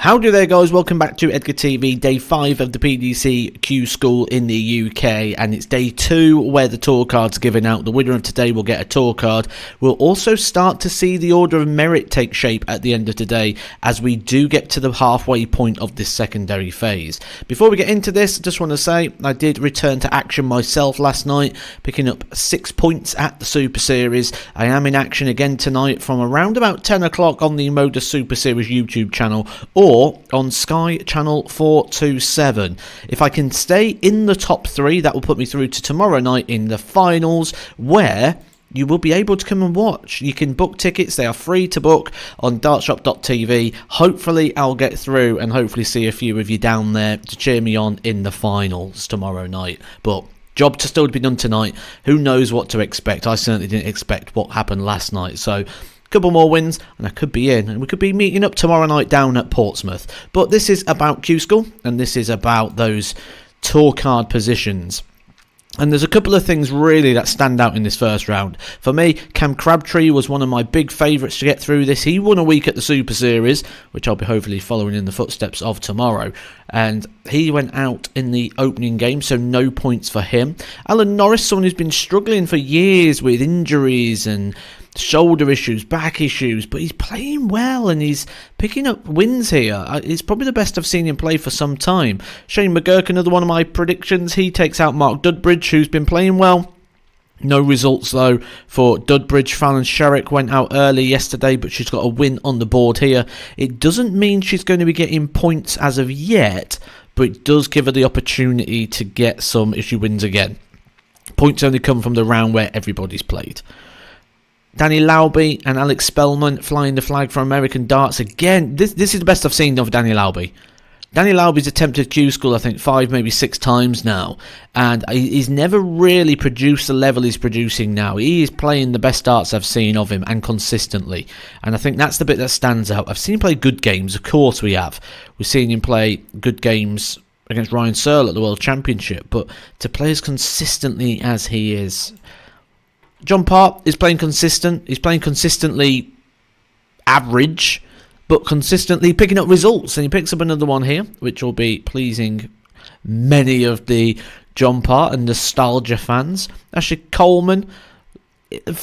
How do there, guys? Welcome back to Edgar TV, day 5 of the PDC Q School in the UK, and it's day 2 where the tour cards are given out. The winner of today will get a tour card. We'll also start to see the order of merit take shape at the end of today as we do get to the halfway point of this secondary phase. Before we get into this, I just want to say I did return to action myself last night, picking up 6 points at the Super Series. I am in action again tonight from around about 10 o'clock on the Modus Super Series YouTube channel, or on Sky Channel 427. If I can stay in the top 3, that will put me through to tomorrow night in the finals, where you will be able to come and watch. You can book tickets, they are free to book on dartshop.tv. Hopefully I'll get through and hopefully see a few of you down there to cheer me on in the finals tomorrow night. But job to still be done tonight. Who knows what to expect? I certainly didn't expect what happened last night. So couple more wins and I could be in, and we could be meeting up tomorrow night down at Portsmouth. But this is about Q School, and this is about those tour card positions. And there's a couple of things really that stand out in this first round. For me, Cam Crabtree was one of my big favourites to get through this. He won a week at the Super Series, which I'll be hopefully following in the footsteps of tomorrow. And he went out in the opening game, so no points for him. Alan Norris, someone who's been struggling for years with injuries and shoulder issues, back issues, but he's playing well and he's picking up wins here. It's probably the best I've seen him play for some time. Shane McGurk, another one of my predictions, he takes out Mark Dudbridge, who's been playing well. No results though for Dudbridge. Fallon Sherrick went out early yesterday, but she's got a win on the board here. It doesn't mean she's going to be getting points as of yet, but it does give her the opportunity to get some if she wins again. Points only come from the round where everybody's played. Danny Lauby and Alex Spellman flying the flag for American darts again. This is the best I've seen of Danny Lauby. Danny Lauby's attempted Q School, I think, 5, maybe 6 times now, and he's never really produced the level he's producing now. He is playing the best darts I've seen of him, and consistently, and I think that's the bit that stands out. I've seen him play good games, of course we have. We've seen him play good games against Ryan Searle at the World Championship, but to play as consistently as he is. John Park is playing consistent. He's playing consistently average, but consistently picking up results. And he picks up another one here, which will be pleasing many of the John Park and nostalgia fans. Ashley Coleman,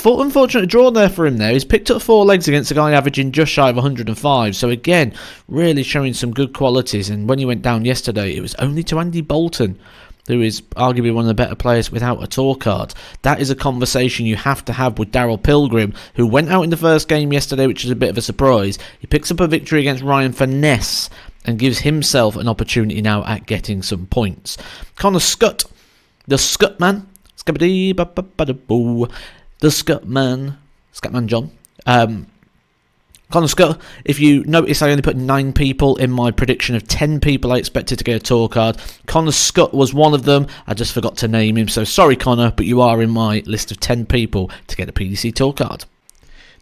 unfortunate draw there for him there. He's picked up 4 legs against a guy averaging just shy of 105. So again, really showing some good qualities. And when he went down yesterday, it was only to Andy Bolton, who is arguably one of the better players without a tour card. That is a conversation you have to have with Daryl Pilgrim, who went out in the first game yesterday, which is a bit of a surprise. He picks up a victory against Ryan Finesse and gives himself an opportunity now at getting some points. Connor Scutt, the Scutman, the Scutman John. Connor Scott, if you notice, I only put 9 people in my prediction of 10 people I expected to get a tour card. Connor Scott was one of them. I just forgot to name him, so sorry Connor, but you are in my list of 10 people to get a PDC tour card.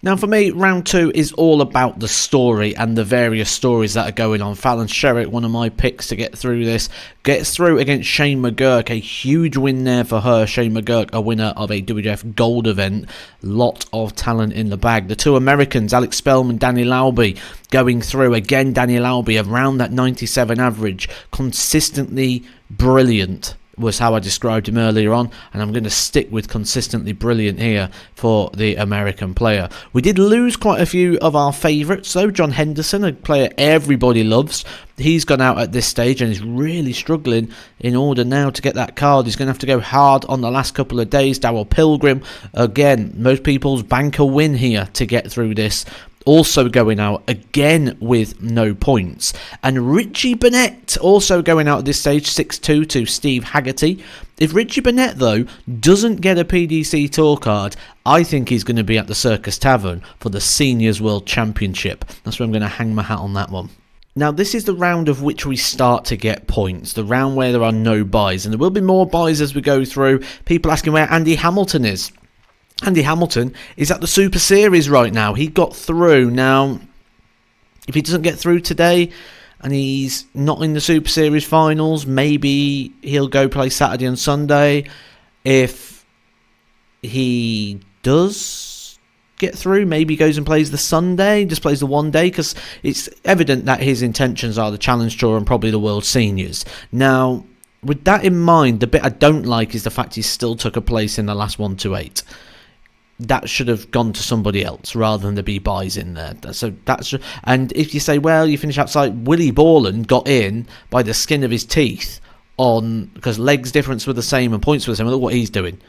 Now for me, round 2 is all about the story and the various stories that are going on. Fallon Sherrick, one of my picks to get through this, gets through against Shane McGurk. A huge win there for her. Shane McGurk, a winner of a WWF Gold event. Lot of talent in the bag. The 2 Americans, Alex Spellman, Danny Lauby, going through. Again, Danny Lauby around that 97 average. Consistently brilliant was how I described him earlier on, and I'm going to stick with consistently brilliant here for the American player. We did lose quite a few of our favourites though. John Henderson, a player everybody loves, he's gone out at this stage and is really struggling in order now to get that card. He's going to have to go hard on the last couple of days. Daryl Pilgrim, again, most people's bank a win here to get through this, also going out again with no points. And Richie Burnett also going out at this stage, 6-2 to Steve Haggerty. If Richie Burnett though doesn't get a PDC tour card, I think he's going to be at the Circus Tavern for the Seniors World Championship. That's where I'm going to hang my hat on that one. Now this is the round of which we start to get points, the round where there are no buys, and there will be more buys as we go through. People asking where Andy Hamilton is. Andy Hamilton is at the Super Series right now. He got through. Now, if he doesn't get through today and he's not in the Super Series finals, maybe he'll go play Saturday and Sunday. If he does get through. Maybe he goes and plays the Sunday, just plays the one day, because it's evident that his intentions are the Challenge Tour and probably the World Seniors. Now, with that in mind, the bit I don't like is the fact he still took a place in the last 1-8. That should have gone to somebody else rather than the B buys in there. So that's, and if you say, well, you finish outside, Willie Borland got in by the skin of his teeth because legs difference were the same and points were the same. Look what he's doing.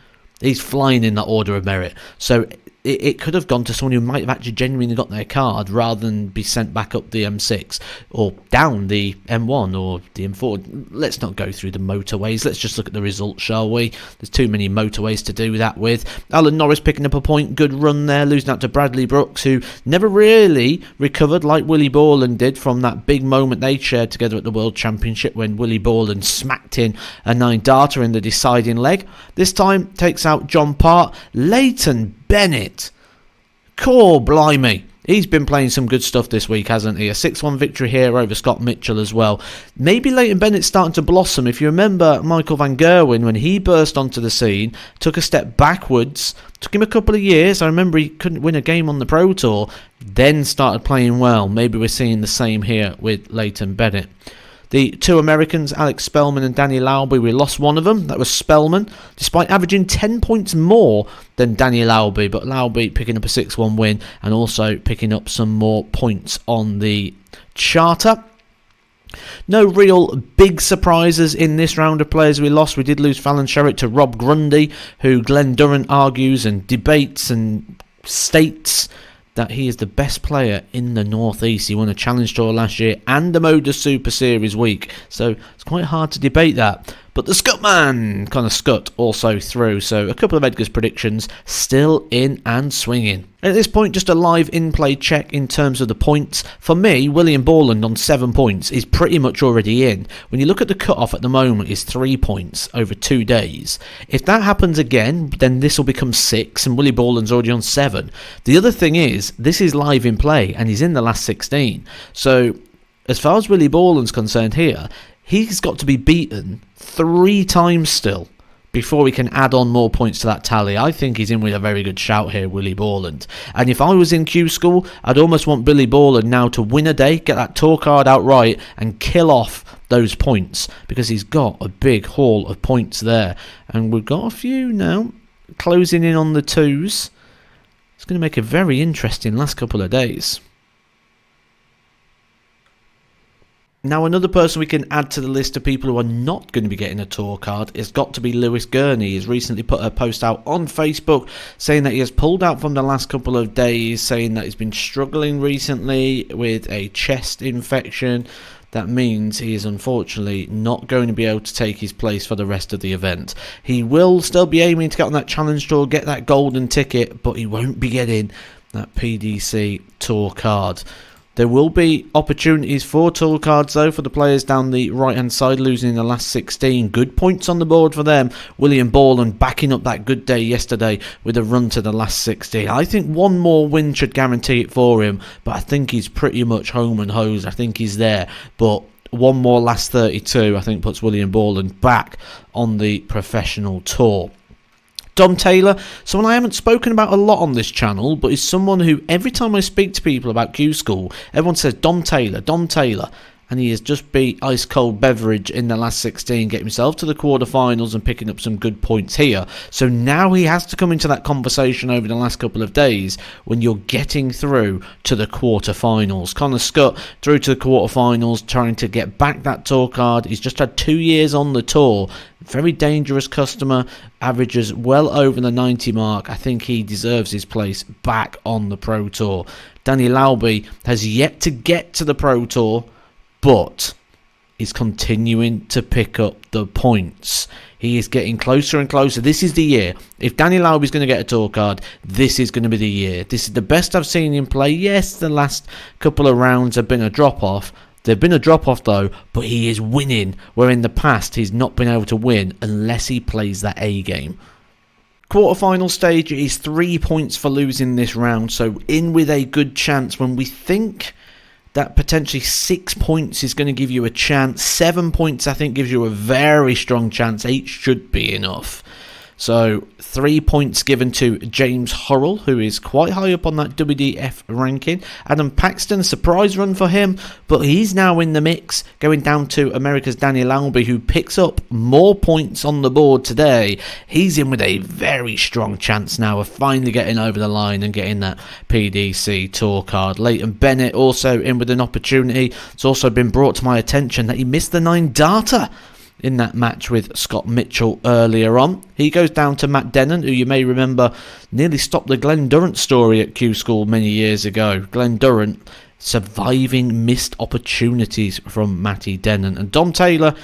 He's flying in that order of merit. So it could have gone to someone who might have actually genuinely got their card rather than be sent back up the M6 or down the M1 or the M4. Let's not go through the motorways. Let's just look at the results, shall we? There's too many motorways to do that with. Alan Norris picking up a point. Good run there, losing out to Bradley Brooks, who never really recovered like Willie Borland did from that big moment they shared together at the World Championship when Willie Borland smacked in a 9-darter in the deciding leg. This time takes out John Part. Leighton Bennett, core blimey, he's been playing some good stuff this week, hasn't he? A 6-1 victory here over Scott Mitchell as well. Maybe Leighton Bennett's starting to blossom. If you remember Michael van Gerwen, when he burst onto the scene, took a step backwards, took him a couple of years. I remember he couldn't win a game on the Pro Tour, then started playing well. Maybe we're seeing the same here with Leighton Bennett. The two Americans, Alex Spellman and Danny Lauby, we lost one of them. That was Spellman, despite averaging 10 points more than Danny Lauby. But Lauby picking up a 6-1 win and also picking up some more points on the charter. No real big surprises in this round of players we lost. We did lose Fallon Sherritt to Rob Grundy, who Glenn Durrant argues and debates and states that he is the best player in the North East. He won a Challenge Tour last year and the Modus Super Series week, so it's quite hard to debate that. But the Scutman, Connor Scutt, also through. So a couple of Edgar's predictions still in and swinging. At this point, just a live in-play check in terms of the points. For me, William Borland on 7 points is pretty much already in. When you look at the cut-off at the moment, is 3 points over 2 days. If that happens again, then this will become 6, and Willie Borland's already on 7. The other thing is, this is live in play, and he's in the last 16. So, as far as Willie Borland's concerned here, he's got to be beaten 3 times still before we can add on more points to that tally. I think he's in with a very good shout here, Willie Borland. And if I was in Q School, I'd almost want Billy Borland now to win a day, get that tour card outright, and kill off those points, because he's got a big haul of points there. And we've got a few now closing in on the 2s. It's going to make a very interesting last couple of days. Now, another person we can add to the list of people who are not going to be getting a tour card has got to be Lewis Gurney. He's recently put a post out on Facebook saying that he has pulled out from the last couple of days, saying that he's been struggling recently with a chest infection. That means he is unfortunately not going to be able to take his place for the rest of the event. He will still be aiming to get on that Challenge Tour, get that golden ticket, but he won't be getting that PDC tour card. There will be opportunities for tour cards though for the players down the right hand side, losing in the last 16. Good points on the board for them. William Borland backing up that good day yesterday with a run to the last 16. I think one more win should guarantee it for him, but I think he's pretty much home and hosed. I think he's there, but one more last 32 I think puts William Borland back on the professional tour. Dom Taylor, someone I haven't spoken about a lot on this channel, but is someone who every time I speak to people about Q School, everyone says Dom Taylor, and he has just beat Ice Cold Beverage in the last 16, getting himself to the quarterfinals and picking up some good points here. So now he has to come into that conversation over the last couple of days when you're getting through to the quarterfinals. Connor Scutt through to the quarterfinals, trying to get back that tour card. He's just had 2 years on the tour. Very dangerous customer, averages well over the 90 mark. I think he deserves his place back on the Pro Tour. Danny Lauby has yet to get to the Pro Tour, but is continuing to pick up the points. He is getting closer and closer. This is the year. If Danny Lauby is going to get a tour card, this is going to be the year. This is the best I've seen him play. Yes, the last couple of rounds have been a drop-off. They've been a drop-off though, but he is winning, where in the past he's not been able to win unless he plays that A game. Quarterfinal stage is 3 points for losing this round, so in with a good chance when we think that potentially 6 points is going to give you a chance. 7 points I think gives you a very strong chance. 8 should be enough. So 3 points given to James Hurrell, who is quite high up on that WDF ranking. Adam Paxton, a surprise run for him, but he's now in the mix, going down to America's Daniel Albee, who picks up more points on the board today. He's in with a very strong chance now of finally getting over the line and getting that PDC tour card. Leighton Bennett also in with an opportunity. It's also been brought to my attention that he missed the 9 darter in that match with Scott Mitchell earlier on. He goes down to Matt Denon, who you may remember nearly stopped the Glenn Durrant story at Q School many years ago. Glenn Durrant surviving missed opportunities from Matty Denon. And Dom Taylor,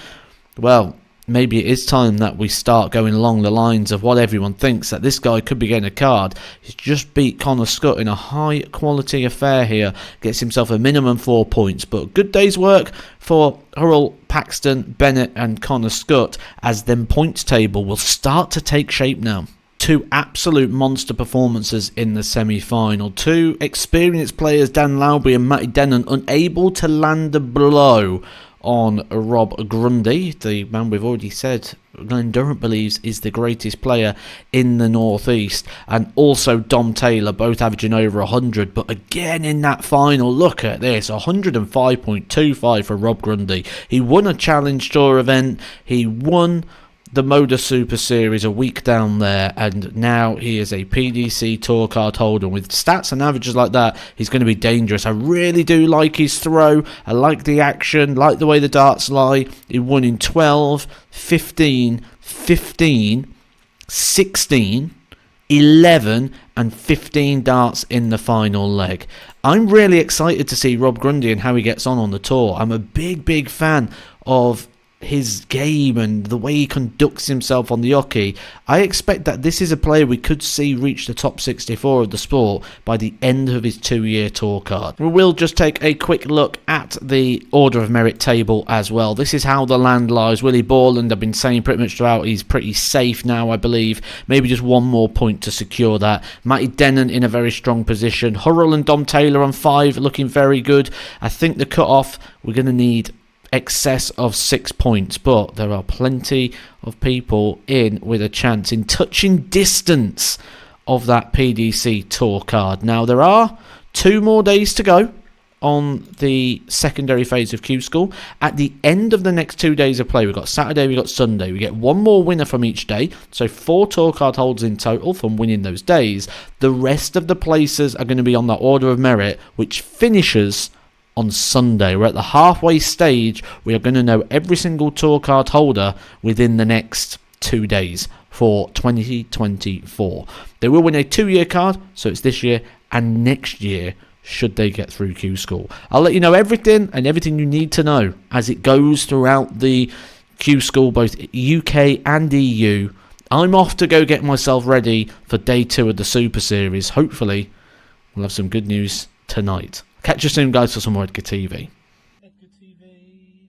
well, maybe it is time that we start going along the lines of what everyone thinks, that this guy could be getting a card. He's just beat Connor Scott in a high quality affair here, gets himself a minimum 4 points, but good day's work for Hurrell, Paxton, Bennett and Connor Scott, as them points table will start to take shape now. 2 absolute monster performances in the semi-final. 2 experienced players, Dan Laubie and Matty Denon, unable to land a blow on Rob Grundy, the man we've already said Glenn Durrant believes is the greatest player in the Northeast, and also Dom Taylor, both averaging over 100. But again in that final, look at this, 105.25 for Rob Grundy. He won a Challenge Tour event, he won the Moda Super Series a week down there, and now he is a PDC tour card holder. With stats and averages like that, he's going to be dangerous. I really do like his throw, I like the action, like the way the darts lie. He won in 12, 15, 15, 16, 11 and 15 darts in the final leg. I'm really excited to see Rob Grundy and how he gets on the tour. I'm a big fan of his game and the way he conducts himself on the hockey. I expect that this is a player we could see reach the top 64 of the sport by the end of his 2-year tour card. We will just take a quick look at the order of merit table as well. This is how the land lies. Willie Borland, I've been saying pretty much throughout, he's pretty safe now, I believe. Maybe just one more point to secure that. Matty Denon in a very strong position. Hurrell and Dom Taylor on 5, looking very good. I think the cut-off, we're going to need excess of 6 points, but there are plenty of people in with a chance in touching distance of that PDC tour card. Now there are 2 more days to go on the secondary phase of Q School. At the end of the next 2 days of play, we've got Saturday, we've got Sunday. We get 1 more winner from each day, so 4 tour card holders in total from winning those days. The rest of the places are going to be on that order of merit, which finishes on Sunday. We're at the halfway stage. We are going to know every single tour card holder within the next 2 days for 2024. They will win a 2-year card, so it's this year and next year should they get through Q School. I'll let you know everything you need to know as it goes throughout the Q School, both UK and EU. I'm off to go get myself ready for day 2 of the Super Series. Hopefully we'll have some good news tonight. Catch you soon, guys, for some more Edgar TV. Edgar TV.